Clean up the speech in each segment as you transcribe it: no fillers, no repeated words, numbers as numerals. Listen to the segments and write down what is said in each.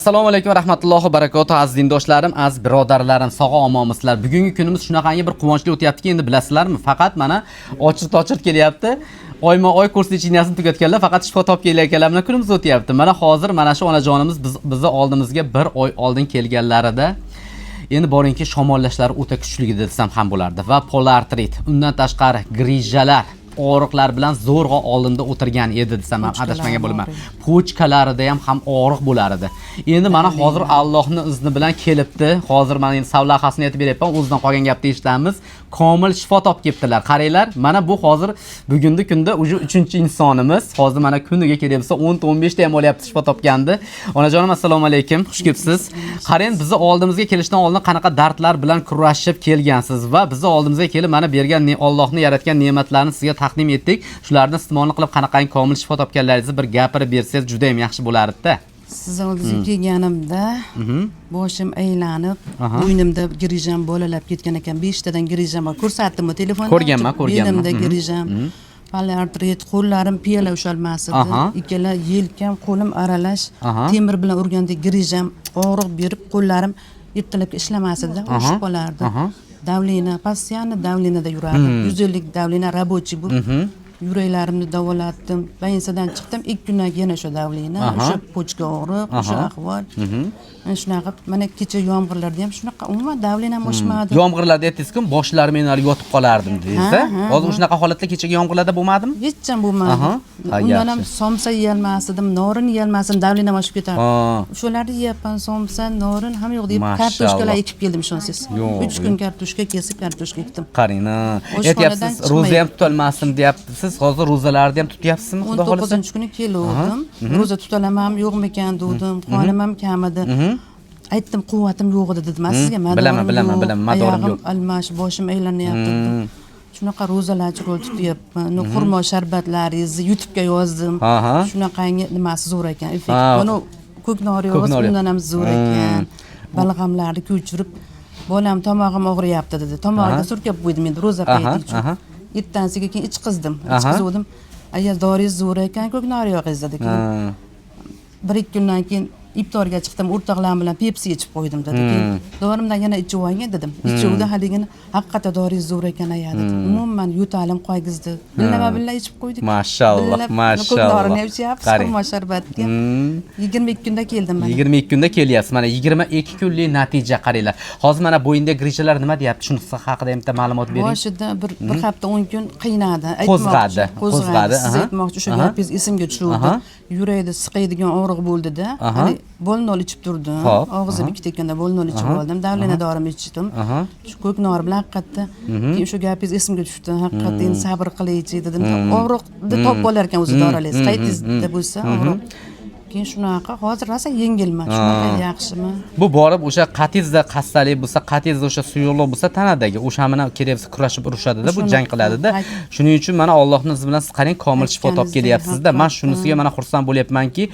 Assalomu alaykum va rahmatullohi va barakatuh aziz dindoshlarim, aziz birodarlarim, sog' omonmisizlar. Bugungi kunimiz shunaqangi bir quvonchli o'tyaptiki, endi bilasizlarmi? Faqat mana ochir-tochir kelyapti. Oyma-oy kurs lechiniyasini tugatganlar faqat shifo topib kelayotganlar bilan kunimiz o'tyapti. Mana hozir mana shu onajonimiz bizni oldimizga bir oy oldin kelganlarida endi boringki shamollashlari o'ta kuchli desam ham bo'lardi va polartrit, undan tashqari grijalar og'riqlar bilan zo'rg'a oldinda o'tirgan edi desam ham adashmagan bo'laman. Pochkalarida ham og'riq bo'lar edi. Endi mana hozir Allohning izni bilan kelibdi. Hozir mana endi savlahasini aytib beryapman. O'zidan qolgan gapni eshitamiz. Komil shifo topib kelibdilar. Qaranglar, mana bu hozir bugungi kunda уже 3-insonimiz. Hozir mana kuniga kelyapsa 10-15 ta ham olyapti shifo topgandi. Onajonim assalomu alaykum. Xush kelibsiz. Qarang, bizni oldimizga kelishdan oldin qanaqa dardlar bilan kurashib kelgansiz va bizni oldimizga kelib mana bergan Allohning yaratgan ne'matlarini sizga taqdim etdik. Shularni iste'molni qilib qanaqangi komil shifo topganlaringizni bir gapirib bersangiz juda ham yaxshi bo'lardi-da. Siz oldingizga kelganimda boshim aylanib, bo'ynimda grijam bolalab ketgan ekan. 5 tadan grijam bor. Ko'rsatdimmi telefonda? Ko'rganman. Bo'ynimda grijam. Polartrit, qo'llarim piyala ushalmas edi. Ikkala yelkam, qo'lim aralash, temir bilan urgandek grijam og'riq berib, qo'llarim ertalabga ishlamas edi, o'shib qolardi. Davlina, postoyanno davlinada yurardim. 150 davlina рабочий bu. Yuraklarimni davolatdim. Bansadan chiqdim, 2 kundan keyin o'sha davlina, o'sha pochka og'riq, o'sha ahvol. Shunaqa mana kecha yomg'irlarda ham shunaqa umuman davlinam oshmadi. Yomg'irlarda aytdingiz-ku, boshlarim men yotib qolardim deysiz. Hozir shunaqa holatda kechagi yomg'irlarda bo'lmadimi? Hech ham bo'lmadi. Undan ham somsa yeyolmasdim, norin yeyolmasdim, davlinam oshib ketardi. O'shalarni yeyapman, somsa, norin ham yo'q deb kartoshkalar ekib keldim ishonsiz. 3 kun kartoshka kesib, kartoshka ekdim. Qarang-a. Aytyapsiz, ro'za ham tutolmasdim deyapsiz. Hozir ro'zalarni ham tutyapsizmi, xudo xolasa? 19-kuni keldim. Ro'za tutolaman, yo'qmikan dedim. Qonim ham kam edi. Aytdim, quvvatim yo'q edi dedim. Sizga bilaman, madorim yo'q. Almash, boshim aylanyapti. Shunaqa ro'zalarchi rol tutyapman. Xurmo sharbatlaringizni YouTube'ga yozdim. Shunaqangi nimasi zo'r ekan. Effekt. Buni ko'knor yog'i undan ham zo'r ekan. Balg'amlarni ko'chirib, bolam tomog'im og'riyapti dedi. Tomog'iga surkab qo'ydim endi ro'za payti uchun. Ertasiga keyin ichqizdim. Ichqizdim. Agar doringiz zo'r ekan, ko'knor yog'ingiz dedi. Keyin 1-2 kundan keyin iftorga chiqdim, o'rtoqlarim bilan Pepsi ichib qo'ydim dedi. Dorimdan yana ichib olgan dedim. Ichuvda haligini haqiqatan doringiz zo'r ekan aya dedi. Umuman yo'talim qo'ygizdi. Billa ichib qo'ydik. Mashalloh, mashalloh. Dorini ichyapsiz, xurmo sharbatga. 22 kunda keldim mana. 22 kunda kelyapsiz. Mana 22 kunlik natija qaranglar. Hozir mana bo'yinda grijalar nima deyapti? Shunisi haqida ham ma'lumot bering. Boshida bir hafta 10 kun qiynadi. Qo'zg'adi. Siz aytmoqchi shu gapingiz esimga tushdi. Yurakda siqaydigan og'riq bo'ldi-da. Bolnol ichib turdim. Og'zim ikkita ekanda bolnol ichib oldim. Davlina dorini ichdim. Shu ko'knor bilan haqiqatda keyin shu gapingiz esimga tushdi. Haqiqatda endi sabr qilaychi dedim. Og'riqni topib olar ekan o'zi dorilaringiz. Qaytingizda bo'lsa og'riq. Keyin shunaqa hozir rosa yengilman. Shunaqa yaxshimi? Bu borib o'sha qatingizda xastalik bo'lsa, qatingizda o'sha suyuqlik bo'lsa tanadagi o'sha bilan kelyapsiz, kurashib urushadi-da, bu jang qiladi-da. Shuning uchun mana Allohning izi bilan siz qarang komil shifo topib kelyapsiz-da. Men shunisiga mana xursand bo'lyapmanki,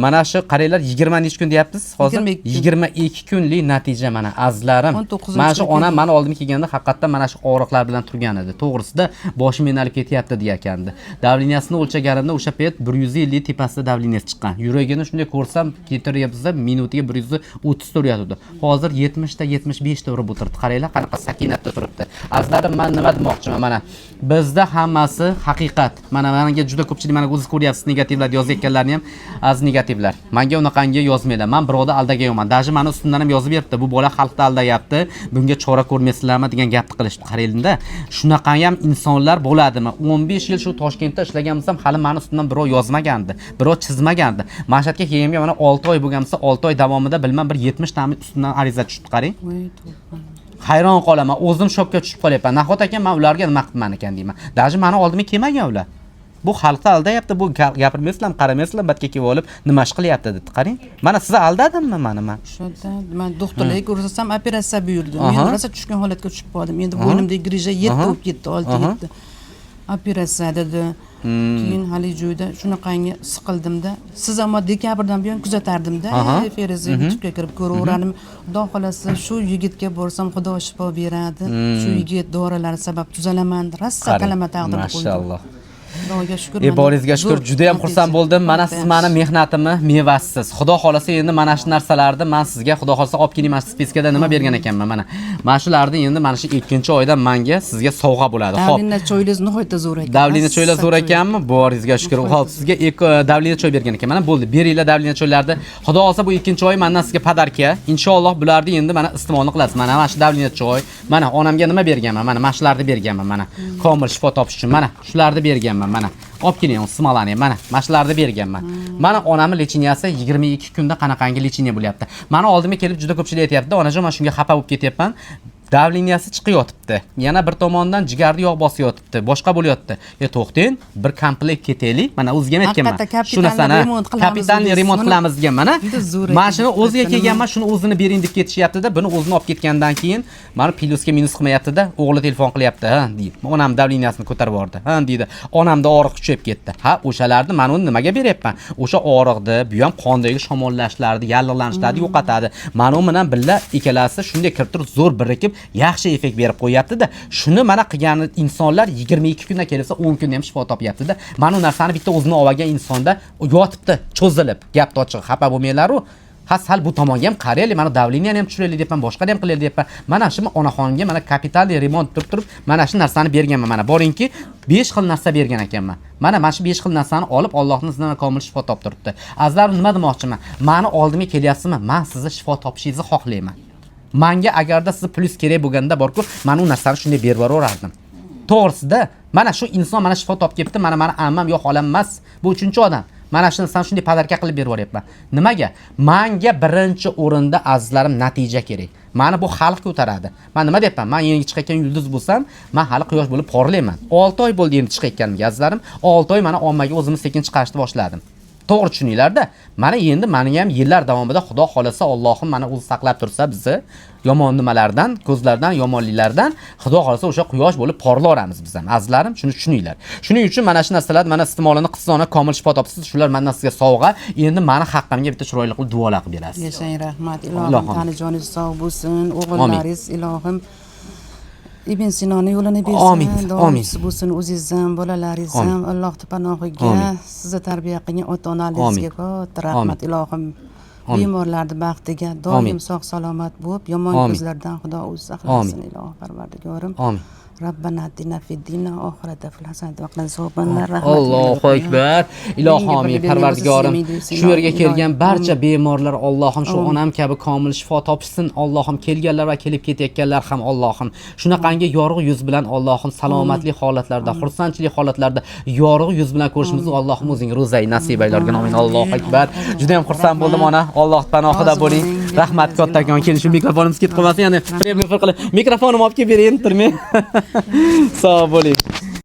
mana shu qaranglar 20 necha kun deyapsiz? Hozir 22 kunlik natija mana azlarim. Mana shu onam mana oldimga kelganda haqiqatdan mana shu og'riqlar bilan turgan edi. To'g'risida boshim menalib ketyapti deyakandi. Davliniyasini o'lchaganimda o'sha payt 150 tepasida davliniyasi chiqqan. Yuragini shunday ko'rsam, ketiryapsa minutiga 130 turyapti. Hozir 70 ta 75 ta urib o'tirdi. Qaranglar, qanaqa sakinatda turibdi. Azlarim, men nima demoqchiman? Mana bizda hammasi haqiqat. Mana menga juda ko'pchilik mana o'zingiz ko'ryapsiz negativlar yozayotganlarni ham az negativlar. Menga unaqangi yozmaylar. Men birovda aldagayman. Daji meni ustimdan ham yozib beribdi. Bu bola xalqni aldayapti. Bunga chora ko'rmaysizlarmi degan gapni qilishdi. Qaranglar-da. Shunaqa ham insonlar bo'ladimi? 15 yil shu Toshkentda ishlagan bo'lsam, hali meni ustimdan birov yozmagandi. Birov chizmagandi. Mashhadga kelganimga mana 6 oy bo'lgansa, 6 oy davomida bilmam bir 70 ta ustimdan ariza tushdi, qarang. Hayron qolaman, o'zim shokka tushib qolyapman. Nahot ekan men ularga nima qilman ekan deyman. Daji meni oldimga kelmagan ular. Bu xalqni aldayapti, bu gapirmaysizlar, qaramaysizlar, batga kelib olib nima ish qilyapti deb qarang. Mana sizni aldadimmi mana men? Shunda men doktorlarga ko'rsatsam operatsiya buyurdim. Men rosa tushgan holatga tushib qoldim. Endi bo'ynimdagi grija 7 bo'lib ketdi, 6 7. Operatsiya dedi. Keyin hali joyda shunaqangi siqildimda. Siz ham dekabrdan buyon kuzatardim-da. Ferizni YouTube'ga kirib ko'raverardim. Xudo xolasa shu yigitga borsam Xudo shifo beradi. Shu yigit dorilar sabab tuzalaman. Rosa kalama taqdir qo'ydi. Mashalloh. Xudoga shukr. Boringizga shukr. Juda ham xursand bo'ldim. Mana siz meni mehnatimni mevasiz. Xudo xolasa endi mana shu narsalarni men sizga Xudo xolasa olib keling. Mana spiskada nima bergan ekanman mana. Mana shularni endi mana shu 2-oyda menga sizga sovg'a bo'ladi. Xo'p. Davlina choyingiz nihoyatda zo'r ekan. Davlina choylar zo'r ekanmi? Boringizga shukr. Xo'p, sizga davlina choy bergan ekan. Mana bo'ldi. Beringlar davlina choylarni. Xudo xolasa bu 2-oy mendan sizga padarka. Inshaalloh bularni endi mana iste'molni qilasiz. Mana shu davlina choy. Mana onamga nima berganman? Mana shularni berganman mana. Komil shifo topish uchun mana shularni berganman mana. Olib keling, smalani mana. Mana shularni berganman. Mana onamning lechiniyasi 22 kunda qanaqangi lechiniya bo'lyapti. Mana oldimga kelib juda ko'pchilik aytayapti, onajon men shunga xafa bo'lib ketyapman. Davliniyasi chiqyotibdi. Yana bir tomondan jigarni yog' bosayotibdi. Boshqa bo'lyapti. To'xting, bir komplekt ketaylik. Mana o'ziga ham aytganman. Shu narsani kapitalniy remont qilamiz degan mana. Mashina o'ziga kelganman, shuni o'zini bering deb ketishyapti-da, buni o'zini olib ketgandan keyin mana plyusga minus qilmayapti-da, o'g'li telefon qilyapti, ha, deydi. Onam davliniyasini ko'tarib bordi. Ha, deydi. Onamda og'riq kuchayib ketdi. Ha, o'shalarni men uni nimaga beryapman? O'sha og'riqni, bu ham qondagi shamollashlarni, yallig'lanishlarni yo'qotadi. Men u bilan birga ikkalasi shunday kirib turib zo'r birikib yaxshi effekt berib qo'yapti-da. Shuni mana qilgan insonlar 22 kunda kelsa 10 kunda ham shifo topyapti-da. Mana u narsani bitta o'zini olgan insonda yotibdi, cho'zilib. Gapni ochiq xafa bo'lmanglar-ku. Sal bu tomonga ham qaraylik, mana davliniyani ham tushiraylik deyapman, boshqani ham qilaylik deyapman. Mana shu onaxonimga mana kapitalniy remont turib mana shu narsani berganman. Mana boringki, 5 xil narsa bergan ekanman. Mana shu 5 xil narsani olib Allohning iznidan komil shifo toptiribdi. Azizlarim, nima demoqchiman? Meni oldimga kelyapsizmi? Men sizni shifo topishingizni xohlayman. Menga agarda siz plyus kerak bo'lganda borku, men u narsani shunday berib yuborardim. To'g'risida, mana shu inson mana shifo topib ketdi, mana ammam yo'q olam emas. Bu 3-odam. Mana shuni san shunday padarka qilib berib yuboryapman. Nimaga? Menga birinchi o'rinda azizlarim natija kerak. Meni bu xalq ko'taradi. Men nima deyapman? Men yangi chiqayotgan yulduz bo'lsam, men hali quyosh bo'lib porlayman. 6 oy bo'ldi endi chiqayotganimga azizlarim. 6 oy mana ommaga o'zimni sekin chiqarishni boshladim. To'g'ri tushuninglar-da. Mana endi meni ham yillar davomida Xudo xolasa Allohim mana o'zi saqlab tursa bizni yomon nimalardan, ko'zlardan, yomonliklardan Xudo xolasa o'sha quyosh bo'lib porlaveramiz biz ham. Azizlarim, shuni tushuninglar. Shuning uchun mana shu narsalar mana iste'molini qilsona komil shifo topsiz. Shular mendan sizga sovg'a. Endi meni haqqimga bitta chiroyli qilib duolar qilib berasiz. Yashang, rahmat. Ilohim tanijoningiz sog' bo'lsin. O'g'illaringiz ilohim Ibn Sinoni yo'lini bersin. Amin. Bo'lsin o'zingiz ham, bolalaringiz ham Alloh panohiga, sizni tarbiya qilgan ota-onalaringizga katta rahmat ilohim. Bemorlarni baxtiga doim sog' salomat bo'lib, yomon ko'zlardan Xudo o'zi saqlasin ilohim Parvardigorim. Amin. Rabbana atina fid dunya oxirata fil hasanati va qina azobannar. Allohu akbar. Ilohim Parvardigorim, shu yerga kelgan barcha bemorlar Allohim shu onam kabi komil shifo topishsin. Allohim kelganlar va kelib ketayotganlar ham Allohim shunaqangi yorug' yuz bilan Allohim salomatlik holatlarda, xursandchilik holatlarda yorug' yuz bilan ko'rishimizni Allohim o'zing ro'zay nasib aylargan. Amin. Allohu akbar. Juda ham xursand bo'ldim ona. Alloh panohida bo'ling. Rahmat kattakon. Keling shu mikrofonimiz ketib qolmasin. Ya'ni mikrofonni olib kelib berayim, turmay. Sog' bo'ling.